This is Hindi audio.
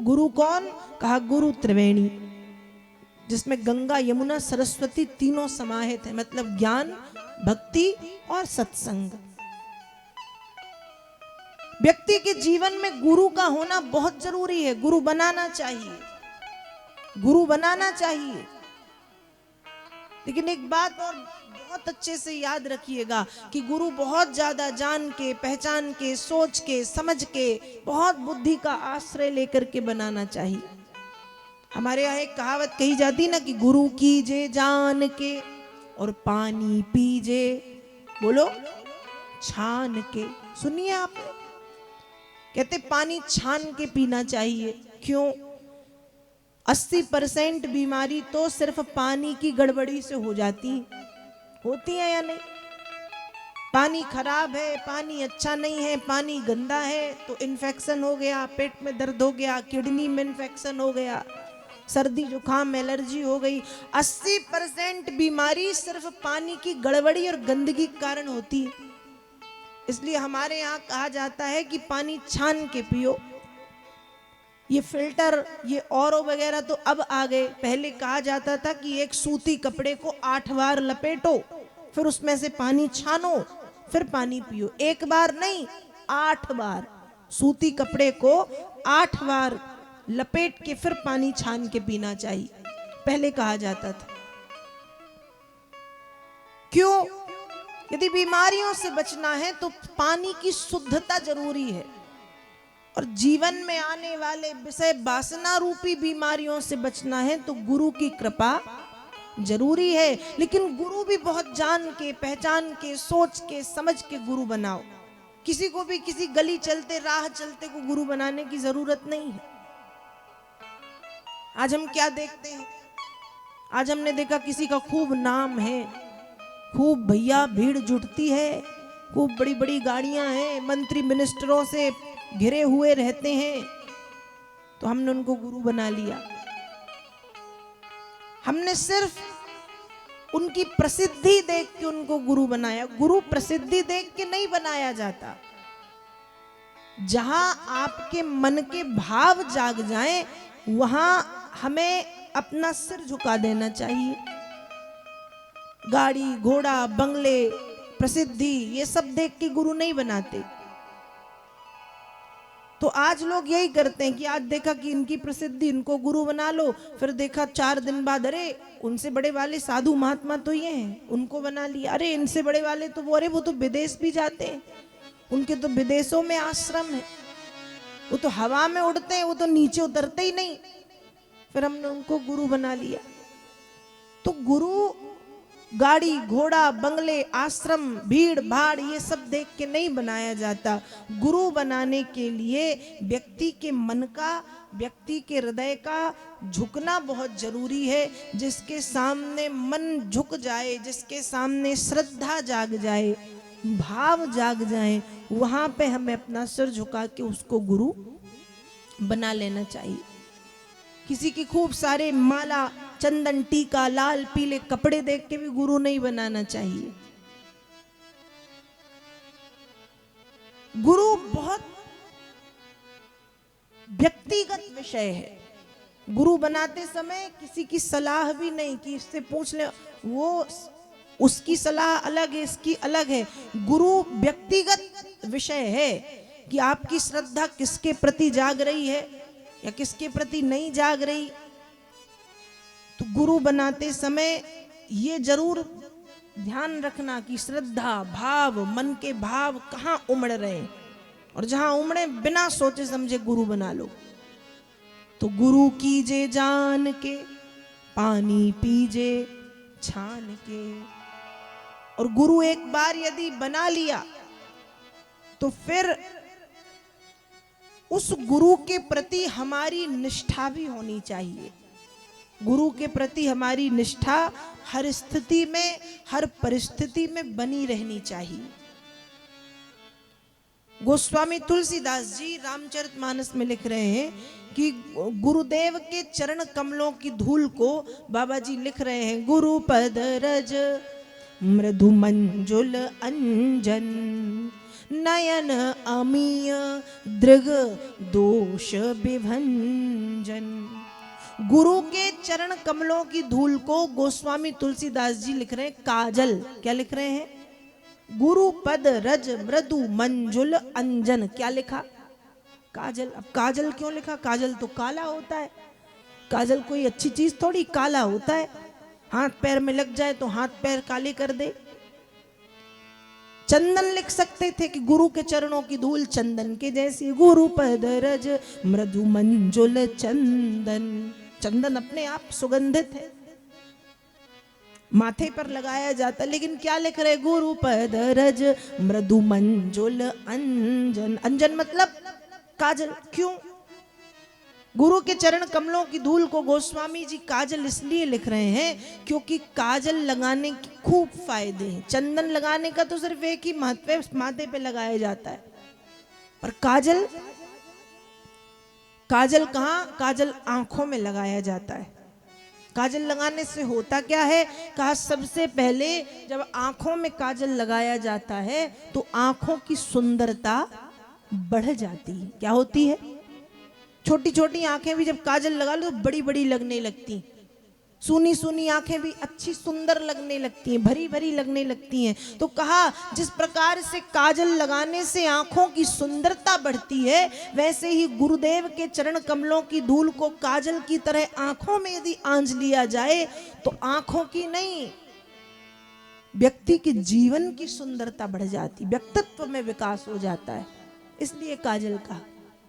गुरु कौन? कहा गुरु त्रिवेणी, जिसमें गंगा यमुना सरस्वती तीनों समाहित है, मतलब ज्ञान, भक्ति और सत्संग। व्यक्ति के जीवन में गुरु का होना बहुत जरूरी है। गुरु बनाना चाहिए, गुरु बनाना चाहिए। लेकिन एक बात और बहुत अच्छे से याद रखिएगा कि गुरु बहुत ज्यादा जान के, पहचान के, सोच के, समझ के, बहुत बुद्धि का आश्रय लेकर के बनाना चाहिए। हमारे यहाँ एक कहावत कही जाती ना कि गुरु कीजे जान के और पानी पीजे, बोलो, छान के। सुनिए आप, कहते पानी छान के पीना चाहिए। क्यों? 80% बीमारी तो सिर्फ पानी की गड़बड़ी से हो जाती होती है या नहीं? पानी खराब है, पानी अच्छा नहीं है, पानी गंदा है तो इन्फेक्शन हो गया, पेट में दर्द हो गया, किडनी में इन्फेक्शन हो गया, सर्दी जुकाम एलर्जी हो गई। 80% बीमारी सिर्फ पानी की गड़बड़ी और गंदगी के कारण होती है। इसलिए हमारे यहाँ कहा जाता है कि पानी छान के पियो। ये फिल्टर, ये औरो वगैरह तो अब आ गए। पहले कहा जाता था कि एक सूती कपड़े को 8 बार लपेटो, फिर उसमें से पानी छानो, फिर पानी पियो। एक बार नहीं, 8 बार। सूती कपड़े को 8 बार लपेट के फिर पानी छान के पीना चाहिए, पहले कहा जाता था। क्यों? यदि बीमारियों से बचना है तो पानी की शुद्धता जरूरी है, और जीवन में आने वाले विषय वासना रूपी बीमारियों से बचना है तो गुरु की कृपा जरूरी है। लेकिन गुरु भी बहुत जान के, पहचान के, सोच के, समझ के गुरु बनाओ। किसी को भी किसी गली चलते, राह चलते को गुरु बनाने की जरूरत नहीं है। आज हम क्या देखते हैं? आज हमने देखा किसी का खूब नाम है, खूब भैया भीड़ जुटती है, खूब बड़ी बड़ी गाड़ियां हैं, मंत्री मिनिस्टरों से घिरे हुए रहते हैं, तो हमने उनको गुरु बना लिया। हमने सिर्फ उनकी प्रसिद्धि देख के उनको गुरु बनाया। गुरु प्रसिद्धि देख के नहीं बनाया जाता। जहां आपके मन के भाव जाग जाएं, वहां हमें अपना सिर झुका देना चाहिए। गाड़ी घोड़ा बंगले प्रसिद्धि ये सब देख के गुरु नहीं बनाते। तो आज लोग यही करते हैं कि आज देखा कि इनकी प्रसिद्धि, इनको गुरु बना लो, फिर देखा 4 दिन बाद अरे उनसे बड़े वाले साधु महात्मा तो ये हैं, उनको बना लिया। अरे इनसे बड़े वाले तो वो, अरे वो तो विदेश भी जाते हैं, उनके तो विदेशों में आश्रम है, वो तो हवा में उड़ते हैं, वो तो नीचे उतरते ही नहीं, फिर हमने उनको गुरु बना लिया। तो गुरु गाड़ी घोड़ा बंगले आश्रम भीड़ भाड़ ये सब देख के नहीं बनाया जाता। गुरु बनाने के लिए व्यक्ति के मन का, व्यक्ति के हृदय का झुकना बहुत जरूरी है। जिसके सामने मन झुक जाए, जिसके सामने श्रद्धा जाग जाए, भाव जाग जाए, वहां पे हमें अपना सिर झुका के उसको गुरु बना लेना चाहिए। किसी की खूब सारे माला, चंदन, टीका, लाल पीले कपड़े देख के भी गुरु नहीं बनाना चाहिए। गुरु बहुत व्यक्तिगत विषय है। गुरु बनाते समय किसी की सलाह भी नहीं कि इससे पूछ ले, वो उसकी सलाह अलग है, इसकी अलग है। गुरु व्यक्तिगत विषय है कि आपकी श्रद्धा किसके प्रति जाग रही है या किसके प्रति नहीं जाग रही। तो गुरु बनाते समय ये जरूर ध्यान रखना कि श्रद्धा, भाव, मन के भाव कहाँ उमड़ रहे हैं, और जहां उमड़े बिना सोचे समझे गुरु बना लो। तो गुरु कीजे जान के, पानी पीजे छान के। और गुरु एक बार यदि बना लिया तो फिर उस गुरु के प्रति हमारी निष्ठा भी होनी चाहिए। गुरु के प्रति हमारी निष्ठा हर स्थिति में, हर परिस्थिति में बनी रहनी चाहिए। गोस्वामी तुलसीदास जी रामचरितमानस में लिख रहे हैं कि गुरुदेव के चरण कमलों की धूल को बाबा जी लिख रहे हैं, गुरु पद रज मृदु मंजुल अंजन नयन अमीय दृग दोष विभंजन। गुरु के चरण कमलों की धूल को गोस्वामी तुलसीदास जी लिख रहे हैं काजल। क्या लिख रहे हैं? गुरु पद रज मृदु मंजुल अंजन। क्या लिखा? काजल। अब काजल क्यों लिखा? काजल तो काला होता है, काजल कोई अच्छी चीज थोड़ी, काला होता है, हाथ पैर में लग जाए तो हाथ पैर काले कर दे। चंदन लिख सकते थे कि गुरु के चरणों की धूल चंदन के जैसी, गुरु पद रज मृदु मंजुल चंदन। चंदन अपने आप सुगंधित है, माथे पर लगाया जाता, लेकिन क्या लिख रहे? गुरु पद रज मृदु मंजुल अंजन। अंजन मतलब काजल। क्यों? गुरु के चरण कमलों की धूल को गोस्वामी जी काजल इसलिए लिख रहे हैं क्योंकि काजल लगाने के खूब फायदे हैं। चंदन लगाने का तो सिर्फ एक ही महत्व है, माथे पे लगाया जाता है, पर काजल, काजल कहाँ? काजल आंखों में लगाया जाता है। काजल लगाने से होता क्या है? कहा सबसे पहले जब आंखों में काजल लगाया जाता है तो आंखों की सुंदरता बढ़ जाती है। क्या होती है? छोटी छोटी आंखें भी जब काजल लगा लो तो बड़ी बड़ी लगने लगती, सूनी सूनी आंखें भी अच्छी सुंदर लगने लगती हैं, भरी भरी लगने लगती हैं। तो कहा जिस प्रकार से काजल लगाने से आंखों की सुंदरता बढ़ती है, वैसे ही गुरुदेव के चरण कमलों की धूल को काजल की तरह आंखों में यदि आंज लिया जाए तो आंखों की नहीं, व्यक्ति के जीवन की सुंदरता बढ़ जाती, व्यक्तित्व में विकास हो जाता है। इसलिए काजल का